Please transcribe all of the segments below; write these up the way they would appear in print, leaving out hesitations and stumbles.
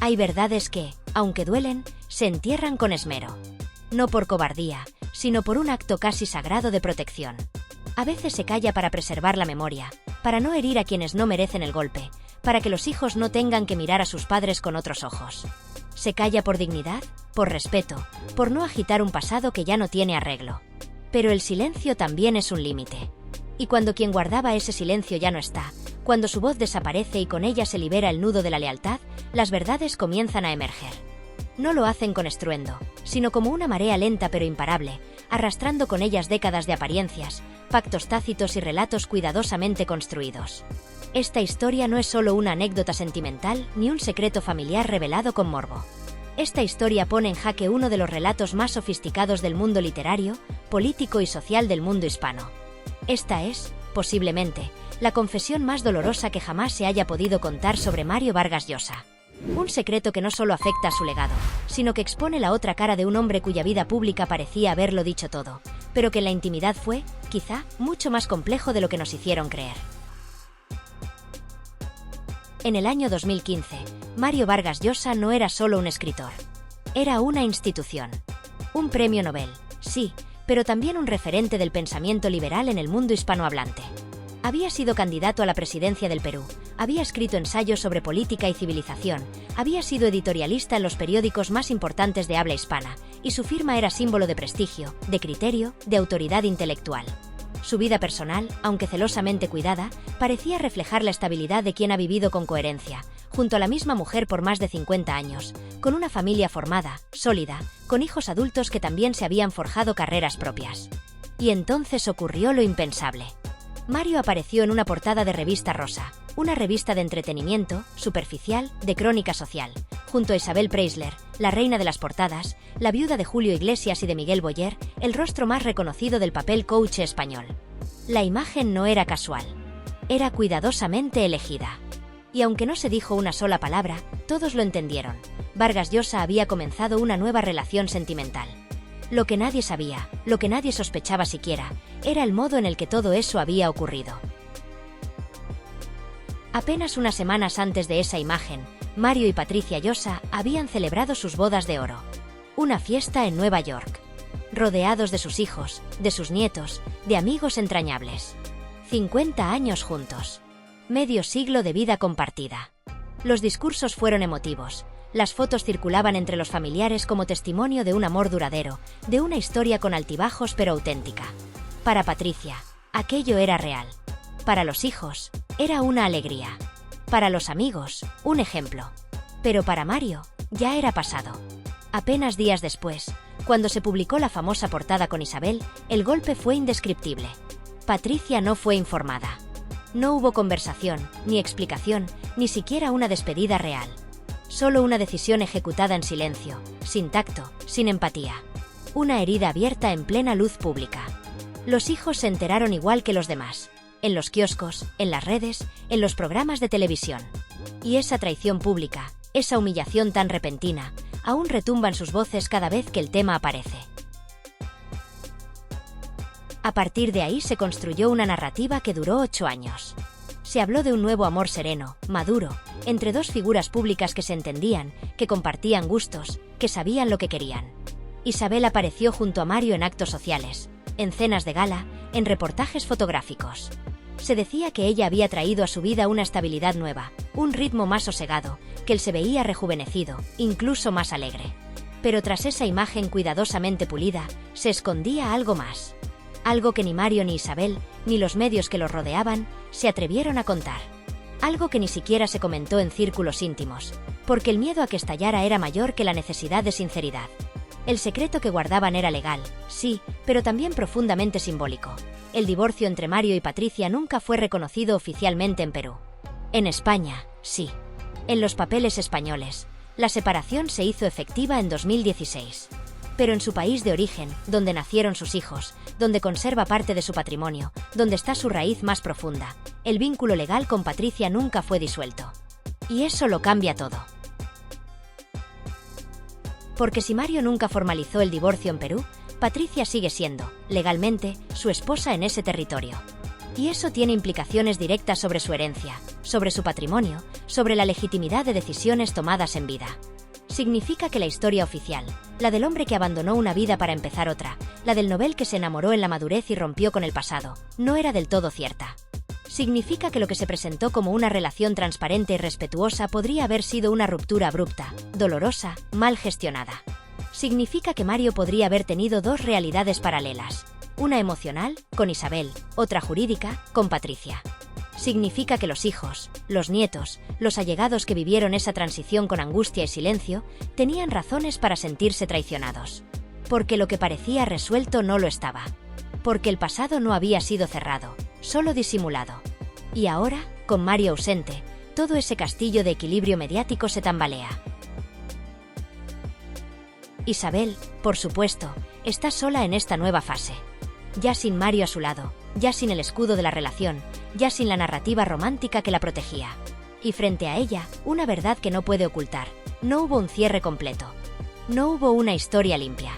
Hay verdades que, aunque duelen, se entierran con esmero. No por cobardía, sino por un acto casi sagrado de protección. A veces se calla para preservar la memoria, para no herir a quienes no merecen el golpe, para que los hijos no tengan que mirar a sus padres con otros ojos. Se calla por dignidad, por respeto, por no agitar un pasado que ya no tiene arreglo. Pero el silencio también es un límite. Y cuando quien guardaba ese silencio ya no está, cuando su voz desaparece y con ella se libera el nudo de la lealtad, las verdades comienzan a emerger. No lo hacen con estruendo, sino como una marea lenta pero imparable, arrastrando con ellas décadas de apariencias, pactos tácitos y relatos cuidadosamente construidos. Esta historia no es solo una anécdota sentimental ni un secreto familiar revelado con morbo. Esta historia pone en jaque uno de los relatos más sofisticados del mundo literario, político y social del mundo hispano. Esta es, posiblemente, la confesión más dolorosa que jamás se haya podido contar sobre Mario Vargas Llosa. Un secreto que no solo afecta a su legado, sino que expone la otra cara de un hombre cuya vida pública parecía haberlo dicho todo, pero que en la intimidad fue, quizá, mucho más complejo de lo que nos hicieron creer. En el año 2015, Mario Vargas Llosa no era solo un escritor. Era una institución. Un premio Nobel, sí, pero también un referente del pensamiento liberal en el mundo hispanohablante. Había sido candidato a la presidencia del Perú, había escrito ensayos sobre política y civilización, había sido editorialista en los periódicos más importantes de habla hispana, y su firma era símbolo de prestigio, de criterio, de autoridad intelectual. Su vida personal, aunque celosamente cuidada, parecía reflejar la estabilidad de quien ha vivido con coherencia, junto a la misma mujer por más de 50 años, con una familia formada, sólida, con hijos adultos que también se habían forjado carreras propias. Y entonces ocurrió lo impensable. Mario apareció en una portada de Revista Rosa, una revista de entretenimiento, superficial, de crónica social, junto a Isabel Preisler, la reina de las portadas, la viuda de Julio Iglesias y de Miguel Boyer, el rostro más reconocido del papel coach español. La imagen no era casual, era cuidadosamente elegida. Y aunque no se dijo una sola palabra, todos lo entendieron. Vargas Llosa había comenzado una nueva relación sentimental. Lo que nadie sabía, lo que nadie sospechaba siquiera, era el modo en el que todo eso había ocurrido. Apenas unas semanas antes de esa imagen, Mario y Patricia Llosa habían celebrado sus bodas de oro. Una fiesta en Nueva York. Rodeados de sus hijos, de sus nietos, de amigos entrañables. 50 años juntos. Medio siglo de vida compartida. Los discursos fueron emotivos. Las fotos circulaban entre los familiares como testimonio de un amor duradero, de una historia con altibajos pero auténtica. Para Patricia, aquello era real. Para los hijos, era una alegría. Para los amigos, un ejemplo. Pero para Mario, ya era pasado. Apenas días después, cuando se publicó la famosa portada con Isabel, el golpe fue indescriptible. Patricia no fue informada. No hubo conversación, ni explicación, ni siquiera una despedida real. Solo una decisión ejecutada en silencio, sin tacto, sin empatía. Una herida abierta en plena luz pública. Los hijos se enteraron igual que los demás. En los kioscos, en las redes, en los programas de televisión. Y esa traición pública, esa humillación tan repentina, aún retumba en sus voces cada vez que el tema aparece. A partir de ahí se construyó una narrativa que duró 8 años. Se habló de un nuevo amor sereno, maduro, entre dos figuras públicas que se entendían, que compartían gustos, que sabían lo que querían. Isabel apareció junto a Mario en actos sociales, en cenas de gala, en reportajes fotográficos. Se decía que ella había traído a su vida una estabilidad nueva, un ritmo más sosegado, que él se veía rejuvenecido, incluso más alegre. Pero tras esa imagen cuidadosamente pulida, se escondía algo más. Algo que ni Mario ni Isabel, ni los medios que los rodeaban, se atrevieron a contar. Algo que ni siquiera se comentó en círculos íntimos, porque el miedo a que estallara era mayor que la necesidad de sinceridad. El secreto que guardaban era legal, sí, pero también profundamente simbólico. El divorcio entre Mario y Patricia nunca fue reconocido oficialmente en Perú. En España, sí. En los papeles españoles, la separación se hizo efectiva en 2016. Pero en su país de origen, donde nacieron sus hijos, donde conserva parte de su patrimonio, donde está su raíz más profunda, el vínculo legal con Patricia nunca fue disuelto. Y eso lo cambia todo. Porque si Mario nunca formalizó el divorcio en Perú, Patricia sigue siendo, legalmente, su esposa en ese territorio. Y eso tiene implicaciones directas sobre su herencia, sobre su patrimonio, sobre la legitimidad de decisiones tomadas en vida. Significa que la historia oficial, la del hombre que abandonó una vida para empezar otra, la del Nobel que se enamoró en la madurez y rompió con el pasado, no era del todo cierta. Significa que lo que se presentó como una relación transparente y respetuosa podría haber sido una ruptura abrupta, dolorosa, mal gestionada. Significa que Mario podría haber tenido dos realidades paralelas, una emocional, con Isabel, otra jurídica, con Patricia. Significa que los hijos, los nietos, los allegados que vivieron esa transición con angustia y silencio, tenían razones para sentirse traicionados. Porque lo que parecía resuelto no lo estaba. Porque el pasado no había sido cerrado, solo disimulado. Y ahora, con Mario ausente, todo ese castillo de equilibrio mediático se tambalea. Isabel, por supuesto, está sola en esta nueva fase. Ya sin Mario a su lado, ya sin el escudo de la relación, ya sin la narrativa romántica que la protegía. Y frente a ella, una verdad que no puede ocultar. No hubo un cierre completo. No hubo una historia limpia.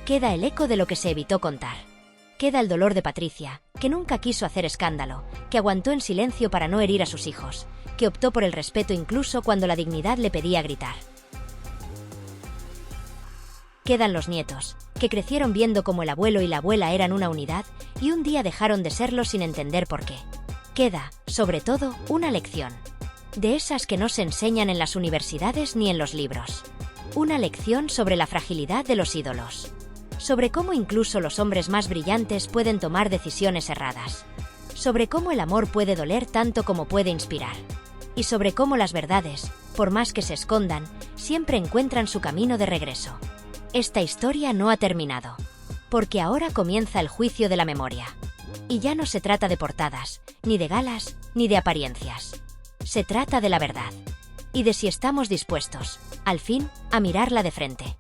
Queda el eco de lo que se evitó contar. Queda el dolor de Patricia, que nunca quiso hacer escándalo, que aguantó en silencio para no herir a sus hijos, que optó por el respeto incluso cuando la dignidad le pedía gritar. Quedan los nietos, que crecieron viendo cómo el abuelo y la abuela eran una unidad y un día dejaron de serlo sin entender por qué. Queda, sobre todo, una lección. De esas que no se enseñan en las universidades ni en los libros. Una lección sobre la fragilidad de los ídolos. Sobre cómo incluso los hombres más brillantes pueden tomar decisiones erradas. Sobre cómo el amor puede doler tanto como puede inspirar. Y sobre cómo las verdades, por más que se escondan, siempre encuentran su camino de regreso. Esta historia no ha terminado. Porque ahora comienza el juicio de la memoria. Y ya no se trata de portadas, ni de galas, ni de apariencias. Se trata de la verdad. Y de si estamos dispuestos, al fin, a mirarla de frente.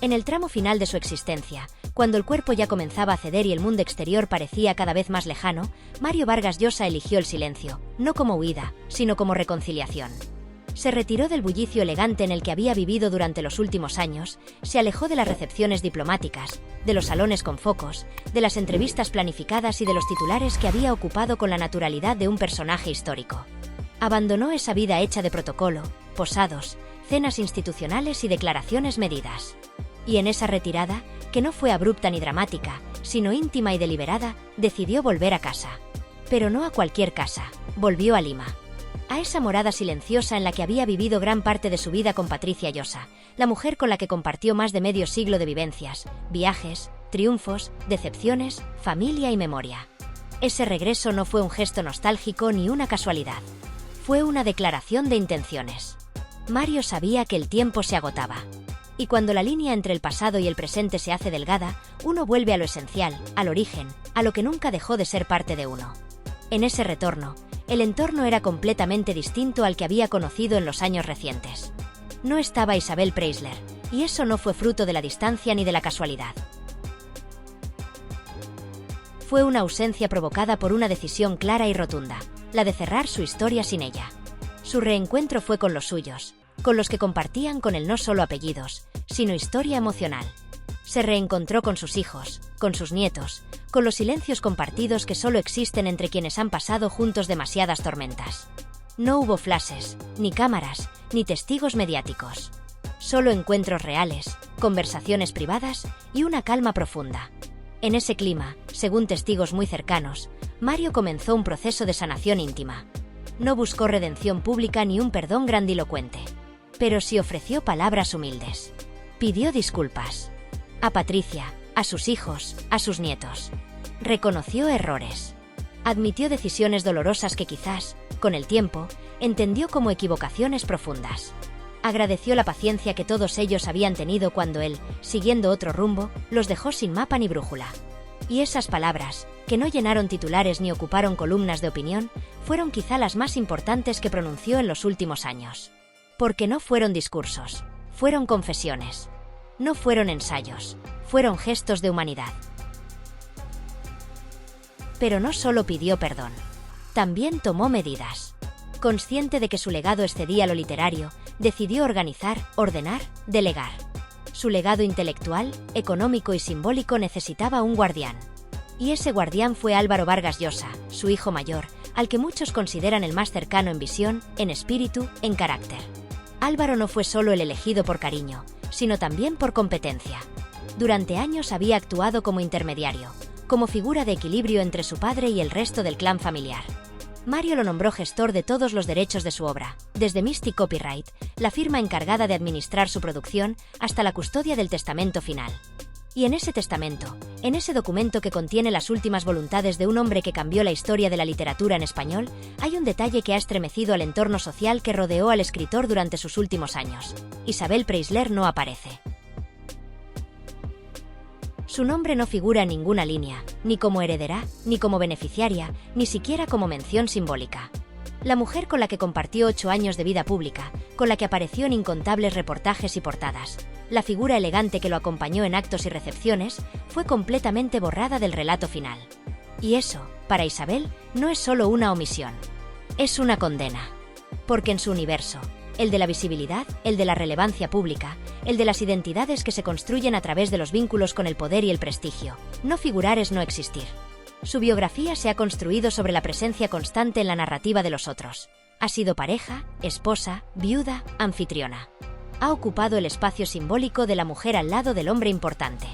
En el tramo final de su existencia, cuando el cuerpo ya comenzaba a ceder y el mundo exterior parecía cada vez más lejano, Mario Vargas Llosa eligió el silencio, no como huida, sino como reconciliación. Se retiró del bullicio elegante en el que había vivido durante los últimos años, se alejó de las recepciones diplomáticas, de los salones con focos, de las entrevistas planificadas y de los titulares que había ocupado con la naturalidad de un personaje histórico. Abandonó esa vida hecha de protocolo, posados, cenas institucionales y declaraciones medidas. Y en esa retirada, que no fue abrupta ni dramática, sino íntima y deliberada, decidió volver a casa. Pero no a cualquier casa, volvió a Lima. A esa morada silenciosa en la que había vivido gran parte de su vida con Patricia Llosa, la mujer con la que compartió más de medio siglo de vivencias, viajes, triunfos, decepciones, familia y memoria. Ese regreso no fue un gesto nostálgico ni una casualidad. Fue una declaración de intenciones. Mario sabía que el tiempo se agotaba. Y cuando la línea entre el pasado y el presente se hace delgada, uno vuelve a lo esencial, al origen, a lo que nunca dejó de ser parte de uno. En ese retorno, el entorno era completamente distinto al que había conocido en los años recientes. No estaba Isabel Preisler, y eso no fue fruto de la distancia ni de la casualidad. Fue una ausencia provocada por una decisión clara y rotunda, la de cerrar su historia sin ella. Su reencuentro fue con los suyos, con los que compartían con él no solo apellidos, sino historia emocional. Se reencontró con sus hijos, con sus nietos, con los silencios compartidos que solo existen entre quienes han pasado juntos demasiadas tormentas. No hubo flashes, ni cámaras, ni testigos mediáticos. Solo encuentros reales, conversaciones privadas y una calma profunda. En ese clima, según testigos muy cercanos, Mario comenzó un proceso de sanación íntima. No buscó redención pública ni un perdón grandilocuente. Pero sí ofreció palabras humildes. Pidió disculpas. A Patricia, a sus hijos, a sus nietos. Reconoció errores. Admitió decisiones dolorosas que quizás, con el tiempo, entendió como equivocaciones profundas. Agradeció la paciencia que todos ellos habían tenido cuando él, siguiendo otro rumbo, los dejó sin mapa ni brújula. Y esas palabras, que no llenaron titulares ni ocuparon columnas de opinión, fueron quizá las más importantes que pronunció en los últimos años. Porque no fueron discursos, fueron confesiones. No fueron ensayos, fueron gestos de humanidad. Pero no solo pidió perdón, también tomó medidas. Consciente de que su legado excedía lo literario, decidió organizar, ordenar, delegar. Su legado intelectual, económico y simbólico necesitaba un guardián. Y ese guardián fue Álvaro Vargas Llosa, su hijo mayor, al que muchos consideran el más cercano en visión, en espíritu, en carácter. Álvaro no fue solo el elegido por cariño, sino también por competencia. Durante años había actuado como intermediario, como figura de equilibrio entre su padre y el resto del clan familiar. Mario lo nombró gestor de todos los derechos de su obra, desde Mystic Copyright, la firma encargada de administrar su producción, hasta la custodia del testamento final. Y en ese testamento, en ese documento que contiene las últimas voluntades de un hombre que cambió la historia de la literatura en español, hay un detalle que ha estremecido al entorno social que rodeó al escritor durante sus últimos años. Isabel Preisler no aparece. Su nombre no figura en ninguna línea, ni como heredera, ni como beneficiaria, ni siquiera como mención simbólica. La mujer con la que compartió 8 años de vida pública, con la que apareció en incontables reportajes y portadas, la figura elegante que lo acompañó en actos y recepciones, fue completamente borrada del relato final. Y eso, para Isabel, no es solo una omisión. Es una condena. Porque en su universo, el de la visibilidad, el de la relevancia pública, el de las identidades que se construyen a través de los vínculos con el poder y el prestigio, no figurar es no existir. Su biografía se ha construido sobre la presencia constante en la narrativa de los otros. Ha sido pareja, esposa, viuda, anfitriona. Ha ocupado el espacio simbólico de la mujer al lado del hombre importante.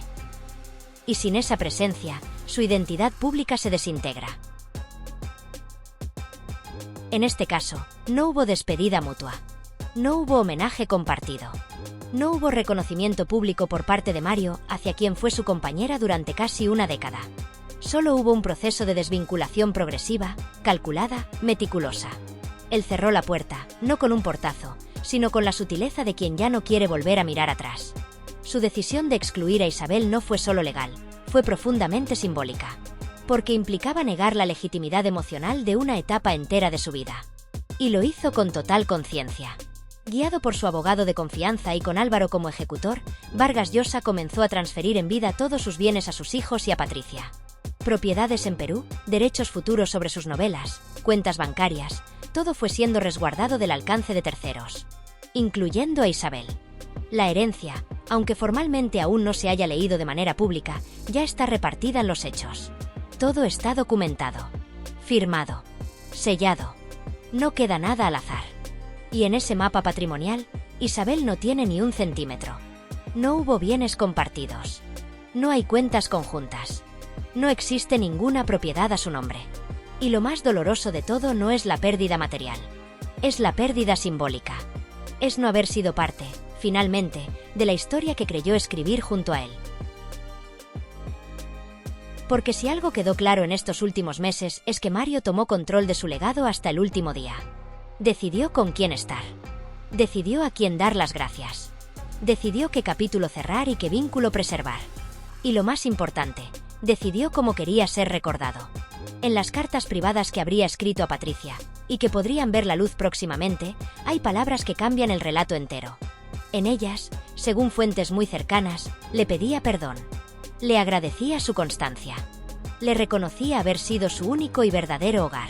Y sin esa presencia, su identidad pública se desintegra. En este caso, no hubo despedida mutua. No hubo homenaje compartido. No hubo reconocimiento público por parte de Mario hacia quien fue su compañera durante casi una década. Solo hubo un proceso de desvinculación progresiva, calculada, meticulosa. Él cerró la puerta, no con un portazo, sino con la sutileza de quien ya no quiere volver a mirar atrás. Su decisión de excluir a Isabel no fue solo legal, fue profundamente simbólica, porque implicaba negar la legitimidad emocional de una etapa entera de su vida. Y lo hizo con total conciencia. Guiado por su abogado de confianza y con Álvaro como ejecutor, Vargas Llosa comenzó a transferir en vida todos sus bienes a sus hijos y a Patricia. Propiedades en Perú, derechos futuros sobre sus novelas, cuentas bancarias, todo fue siendo resguardado del alcance de terceros, incluyendo a Isabel. La herencia, aunque formalmente aún no se haya leído de manera pública, ya está repartida en los hechos. Todo está documentado, firmado, sellado. No queda nada al azar. Y en ese mapa patrimonial, Isabel no tiene ni un centímetro. No hubo bienes compartidos. No hay cuentas conjuntas. No existe ninguna propiedad a su nombre. Y lo más doloroso de todo no es la pérdida material. Es la pérdida simbólica. Es no haber sido parte, finalmente, de la historia que creyó escribir junto a él. Porque si algo quedó claro en estos últimos meses es que Mario tomó control de su legado hasta el último día. Decidió con quién estar. Decidió a quién dar las gracias. Decidió qué capítulo cerrar y qué vínculo preservar. Y lo más importante, decidió cómo quería ser recordado. En las cartas privadas que habría escrito a Patricia, y que podrían ver la luz próximamente, hay palabras que cambian el relato entero. En ellas, según fuentes muy cercanas, le pedía perdón. Le agradecía su constancia. Le reconocía haber sido su único y verdadero hogar.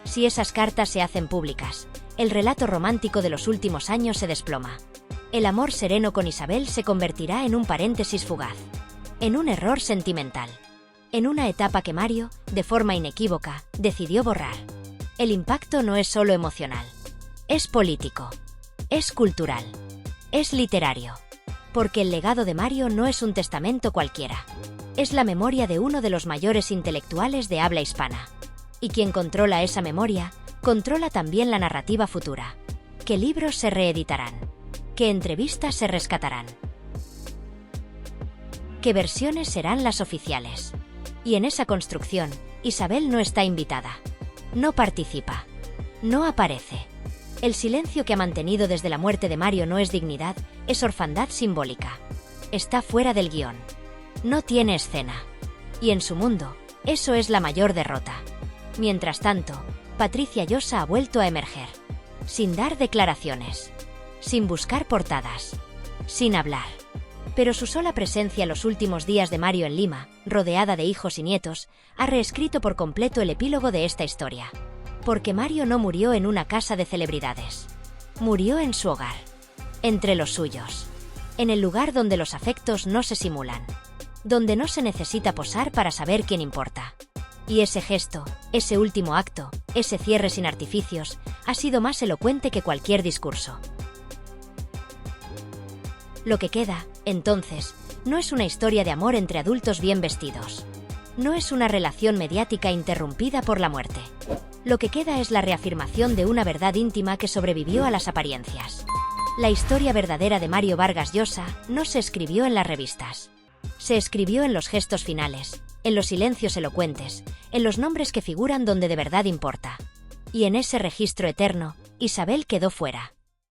Si esas cartas se hacen públicas, el relato romántico de los últimos años se desploma. El amor sereno con Isabel se convertirá en un paréntesis fugaz. En un error sentimental. En una etapa que Mario, de forma inequívoca, decidió borrar. El impacto no es solo emocional. Es político. Es cultural. Es literario. Porque el legado de Mario no es un testamento cualquiera. Es la memoria de uno de los mayores intelectuales de habla hispana. Y quien controla esa memoria, controla también la narrativa futura. ¿Qué libros se reeditarán? ¿Qué entrevistas se rescatarán? ¿Qué versiones serán las oficiales? Y en esa construcción, Isabel no está invitada. No participa. No aparece. El silencio que ha mantenido desde la muerte de Mario no es dignidad, es orfandad simbólica. Está fuera del guión. No tiene escena. Y en su mundo, eso es la mayor derrota. Mientras tanto, Patricia Llosa ha vuelto a emerger. Sin dar declaraciones. Sin buscar portadas. Sin hablar. Pero su sola presencia los últimos días de Mario en Lima, rodeada de hijos y nietos, ha reescrito por completo el epílogo de esta historia. Porque Mario no murió en una casa de celebridades. Murió en su hogar. Entre los suyos. En el lugar donde los afectos no se simulan. donde no se necesita posar para saber quién importa. Y ese gesto, ese último acto, ese cierre sin artificios, ha sido más elocuente que cualquier discurso. Lo que queda, entonces, no es una historia de amor entre adultos bien vestidos. No es una relación mediática interrumpida por la muerte. Lo que queda es la reafirmación de una verdad íntima que sobrevivió a las apariencias. La historia verdadera de Mario Vargas Llosa no se escribió en las revistas. Se escribió en los gestos finales, en los silencios elocuentes, en los nombres que figuran donde de verdad importa. Y en ese registro eterno, Isabel quedó fuera.